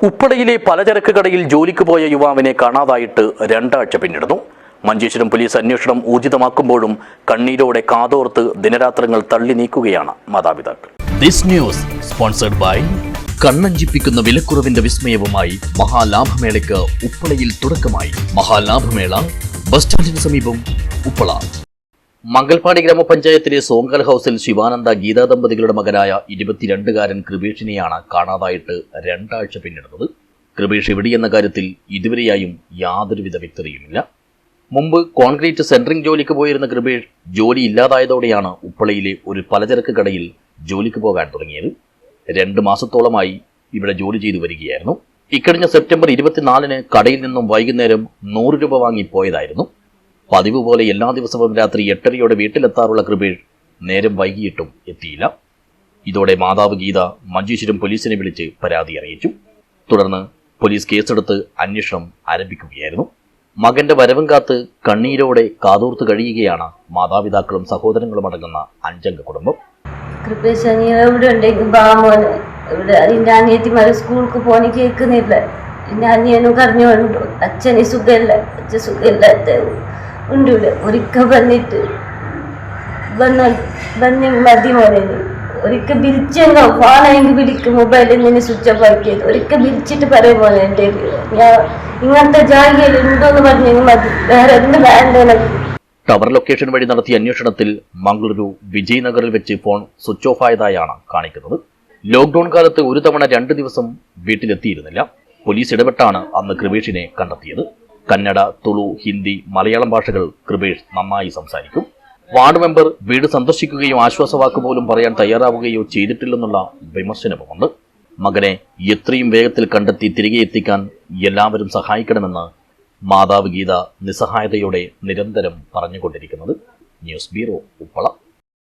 ഉപ്പളയിലെ പലചരക്ക് കടയിൽ ജോലിക്ക് പോയ യുവാവിനെ കാണാതായിട്ട് 2 ആഴ്ച പിന്നിടുന്നു. മഞ്ചേശ്വരം പോലീസ് അന്വേഷണം ഊർജിതമാക്കുമ്പോഴും കണ്ണീരോടെ കാതോർത്ത് ദിനരാത്രങ്ങൾ തള്ളി നീക്കുകയാണ് മാതാപിതാക്കൾ. ദിസ് ന്യൂസ് സ്പോൺസർഡ് ബൈ കണ്ണഞ്ചിപ്പിക്കുന്ന വിലക്കുറവിന്റെ വിസ്മയവുമായി മഹാലാഭമേളയ്ക്ക് ഉപ്പളയിൽ തുടക്കമായി. മഹാലാഭമേള ബസ് സ്റ്റാൻഡിന് സമീപം ഉപ്പള. മംഗൽപാടി ഗ്രാമപഞ്ചായത്തിലെ സോങ്കൽ ഹൌസിൽ ശിവാനന്ദ ഗീതാ ദമ്പതികളുടെ മകനായ 22-കാരൻ കൃപേഷിനെയാണ് കാണാതായിട്ട് 2 ആഴ്ച പിന്നിടുന്നത്. കൃപേഷ് എവിടെയെന്ന കാര്യത്തിൽ ഇതുവരെയായും യാതൊരുവിധ വ്യക്തതയുമില്ല. മുമ്പ് കോൺക്രീറ്റ് സെൻട്രിംഗ് ജോലിക്ക് പോയിരുന്ന കൃപേഷ് ജോലി ഇല്ലാതായതോടെയാണ് ഉപ്പളയിലെ ഒരു പലചരക്ക് കടയിൽ ജോലിക്ക് പോകാൻ തുടങ്ങിയത്. 2 മാസത്തോളമായി ഇവിടെ ജോലി ചെയ്തു വരികയായിരുന്നു. ഇക്കഴിഞ്ഞ സെപ്റ്റംബർ 24-ന് കടയിൽ നിന്നും വൈകുന്നേരം 100 രൂപ വാങ്ങി പോയതായിരുന്നു. പതിവ് പോലെ എല്ലാ ദിവസവും രാത്രി 8:30-യോടെ വീട്ടിലെത്താറുള്ള കൃപേഷ് നേരം വൈകിയിട്ടും എത്തിയില്ല. ഇതോടെ മാതാവ് ഗീത മഞ്ചേശ്വരം പോലീസിനെ വിളിച്ച് പരാതി അറിയിച്ചു. തുടർന്ന് പോലീസ് കേസെടുത്ത് അന്വേഷണം ആരംഭിക്കുകയായിരുന്നു. മകന്റെ വരവും കാത്ത് കണ്ണീരോടെ കാതോർത്ത് കഴിയുകയാണ് മാതാപിതാക്കളും സഹോദരങ്ങളും അടങ്ങുന്ന 5-അംഗ കുടുംബം. കൃപേഷ് എവിടെ ഉണ്ടെങ്കിൽ ബാമോന് ഇവിടെ അതിൻ്റെ അനിയത്തിമാരെ സ്കൂൾക്ക് പോകാൻ കേൾക്കുന്നില്ല. പിന്നെ അനിയനും കരഞ്ഞുകൊണ്ടു. അച്ഛന് സുഖമില്ല, അച്ഛൻ സുഖമില്ലാത്ത ഉണ്ട്. ഇവിടെ ഒരിക്കൽ വന്നിട്ട് വന്ന് മതി മോനെ. ഒരിക്കൽ വിളിച്ചെന്നോ ഫോണെങ്കിൽ വിളിക്കും, മൊബൈലിൽ നിന്ന് സ്വിച്ച് ഓഫ് ആക്കിയത്. ഒരിക്കൽ വിളിച്ചിട്ട് പറയും മോനെ എൻ്റെ ഞാൻ ഇങ്ങനത്തെ ജാഗയിൽ ഉണ്ടോന്ന് പറഞ്ഞെങ്കിൽ മതി, വേറെ എന്ത് വേണ്ട. ടവർ ലൊക്കേഷൻ വഴി നടത്തിയ അന്വേഷണത്തിൽ മംഗളൂരു വിജയ് നഗറിൽ വെച്ച് ഫോൺ സ്വിച്ച് ഓഫ് ആയതായാണ് കാണിക്കുന്നത്. ലോക്ക്ഡൌൺ കാലത്ത് ഒരു തവണ 2 ദിവസം വീട്ടിലെത്തിയിരുന്നില്ല. പോലീസ് ഇടപെട്ടാണ് അന്ന് കൃപേഷിനെ കണ്ടെത്തിയത്. കന്നഡ, തുളു, ഹിന്ദി, മലയാളം ഭാഷകൾ കൃപേഷ് നന്നായി സംസാരിക്കും. വാർഡ് മെമ്പർ വീട് സന്ദർശിക്കുകയോ ആശ്വാസവാക്ക് പോലും പറയാൻ തയ്യാറാവുകയോ ചെയ്തിട്ടില്ലെന്നുള്ള വിമർശനവുമുണ്ട്. മകനെ എത്രയും വേഗത്തിൽ കണ്ടെത്തി തിരികെ എത്തിക്കാൻ എല്ലാവരും സഹായിക്കണമെന്ന് മാതാവ് ഗീത നിസ്സഹായതയോടെ നിരന്തരം പറഞ്ഞുകൊണ്ടിരിക്കുന്നത്. News bureau.